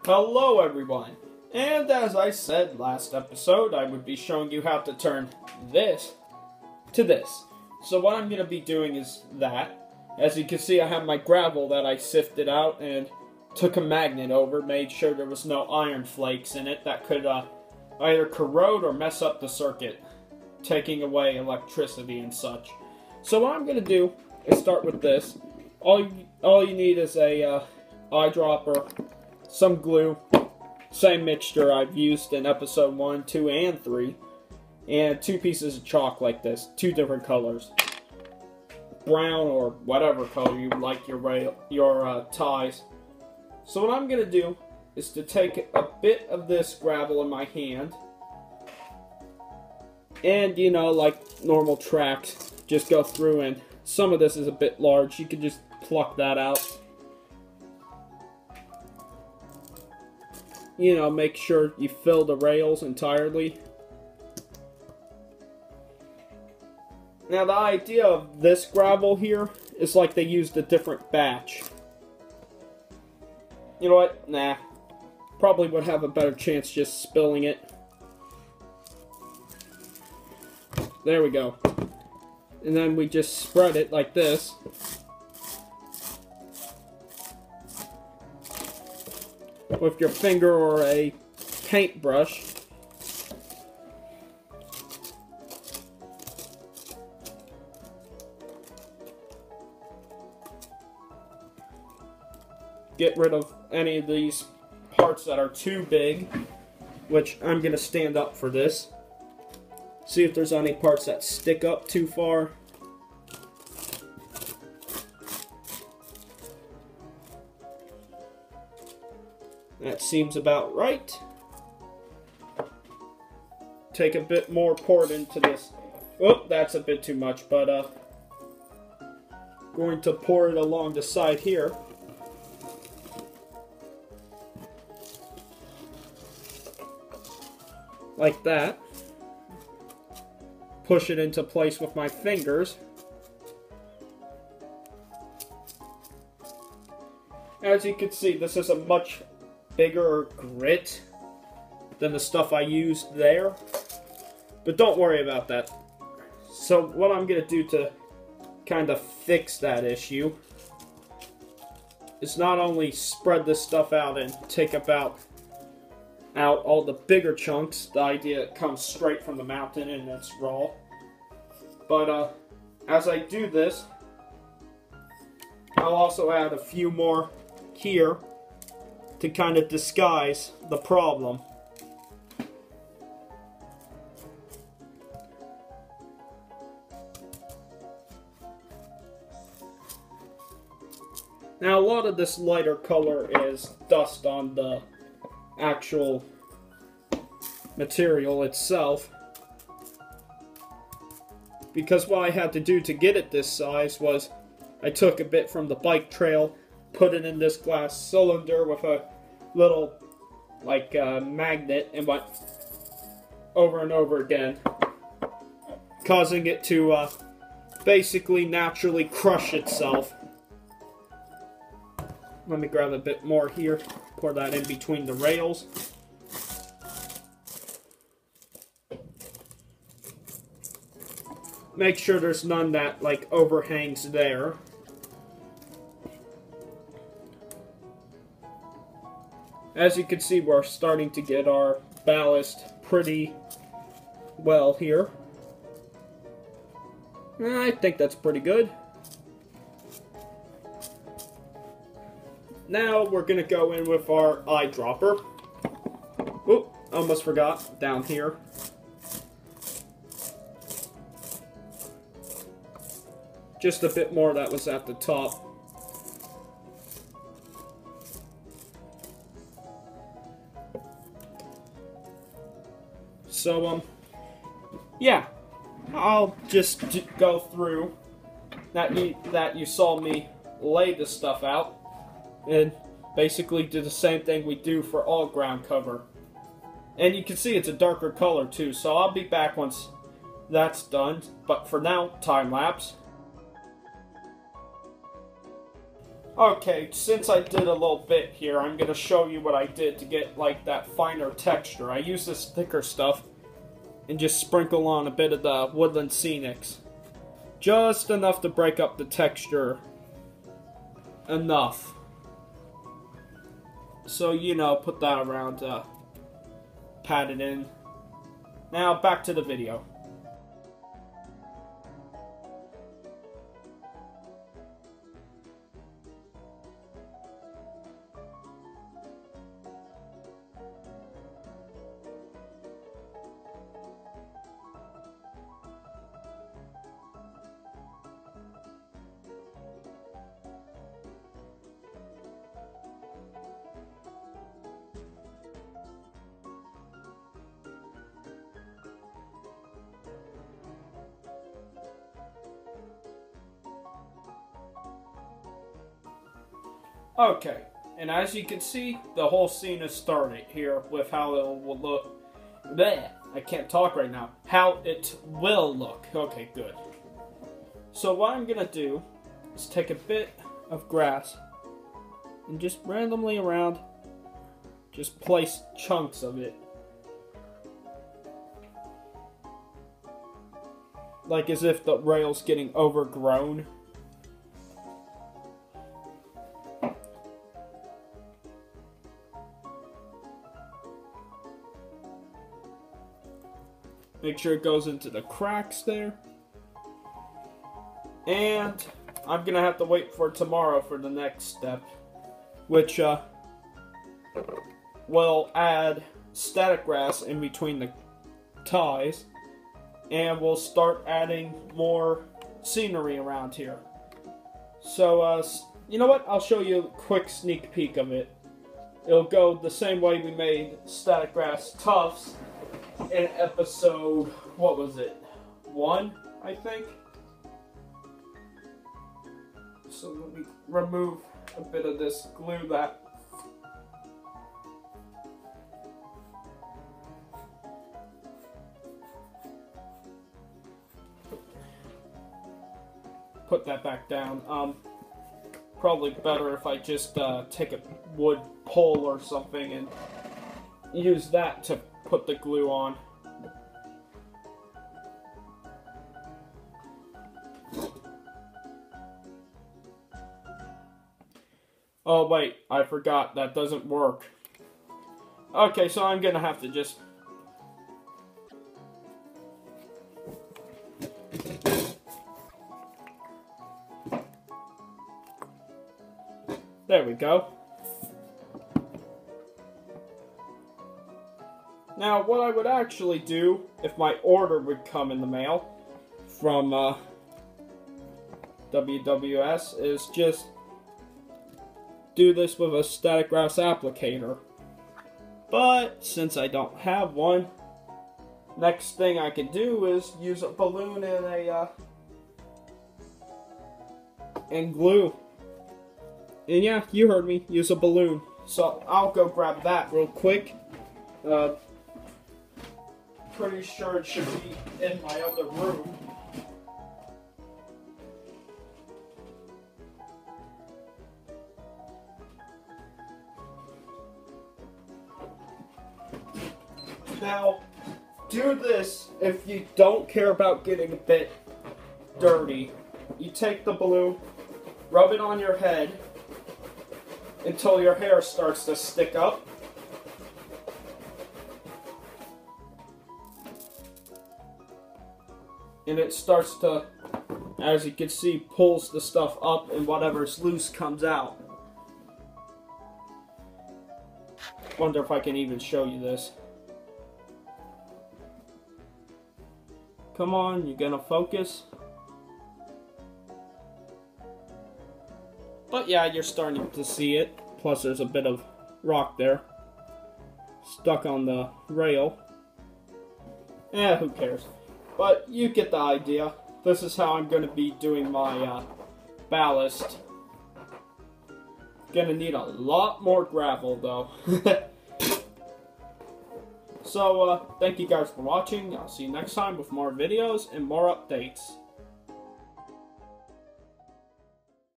Hello everyone, and as I said last episode, I would be showing you how to turn this to this. So what I'm going to be doing is that. As you can see, I have my gravel that I sifted out and took a magnet over, made sure there was no iron flakes in it that could either corrode or mess up the circuit, taking away electricity and such. So what I'm going to do is start with this. All you need is a eyedropper, some glue, same mixture I've used in episode 1, 2, and 3, and 2 pieces of chalk like this, 2 different colors, brown or whatever color you like your ties. So what I'm going to do is to take a bit of this gravel in my hand, and like normal tracks, just go through, and some of this is a bit large, you can just pluck that out. Make sure you fill the rails entirely. Now the idea of this gravel here is like they used a different batch. You know what? Nah. Probably would have a better chance just spilling it. There we go. And then we just spread it like this. With your finger or a paintbrush. Get rid of any of these parts that are too big, which I'm going to stand up for this. See if there's any parts that stick up too far. That seems about right. Take a bit more, pour it into this. Oh, that's a bit too much, but going to pour it along the side here. Like that. Push it into place with my fingers. As you can see, this is a much bigger grit than the stuff I used there. But don't worry about that. So what I'm going to do to kind of fix that issue is not only spread this stuff out and take out all the bigger chunks. The idea it comes straight from the mountain and it's raw. But as I do this, I'll also add a few more here to kind of disguise the problem. Now a lot of this lighter color is dust on the actual material itself, because what I had to do to get it this size was I took a bit from the bike trail, put it in this glass cylinder with a little magnet, and went over and over again, causing it to basically naturally crush itself. Let me grab a bit more here, pour that in between the rails. Make sure there's none that overhangs there. As you can see, we're starting to get our ballast pretty well here. I think that's pretty good. Now we're going to go in with our eyedropper. Oop, almost forgot, down here. Just a bit more that was at the top. So, yeah, I'll just go through that you saw me lay this stuff out, and basically do the same thing we do for all ground cover. And you can see it's a darker color too, so I'll be back once that's done. But for now, time lapse. Okay, since I did a little bit here, I'm going to show you what I did to get, like, that finer texture. I used this thicker stuff and just sprinkle on a bit of the Woodland Scenics. Just enough to break up the texture. Enough. So, you know, put that around to pat it in. Now, back to the video. Okay, and as you can see, the whole scene is started here with how it will look. Bleh, I can't talk right now. How it will look. Okay, good. So what I'm gonna do is take a bit of grass and just randomly around, just place chunks of it. Like as if the rail's getting overgrown. Make sure it goes into the cracks there. And I'm going to have to wait for tomorrow for the next step, which will add static grass in between the ties. And we'll start adding more scenery around here. So, you know what? I'll show you a quick sneak peek of it. It'll go the same way we made static grass tufts in episode, what was it? 1, I think. So let me remove a bit of this glue that put that back down. Probably better if I just take a wood pole or something and use that to put the glue on. Oh wait, I forgot, that doesn't work. Okay, so I'm gonna have to just... There we go. Now, what I would actually do, if my order would come in the mail from WWS, is just do this with a static grass applicator. But, since I don't have one, next thing I can do is use a balloon and glue. And yeah, you heard me, use a balloon. So, I'll go grab that real quick. Pretty sure it should be in my other room. Now, do this if you don't care about getting a bit dirty. You take the balloon, rub it on your head until your hair starts to stick up. And it starts to, as you can see, pulls the stuff up and whatever's loose comes out. Wonder if I can even show you this. Come on, you're gonna focus. But yeah, you're starting to see it. Plus there's a bit of rock there. Stuck on the rail. Who cares? But you get the idea. This is how I'm going to be doing my ballast. Gonna need a lot more gravel though. So, thank you guys for watching. I'll see you next time with more videos and more updates.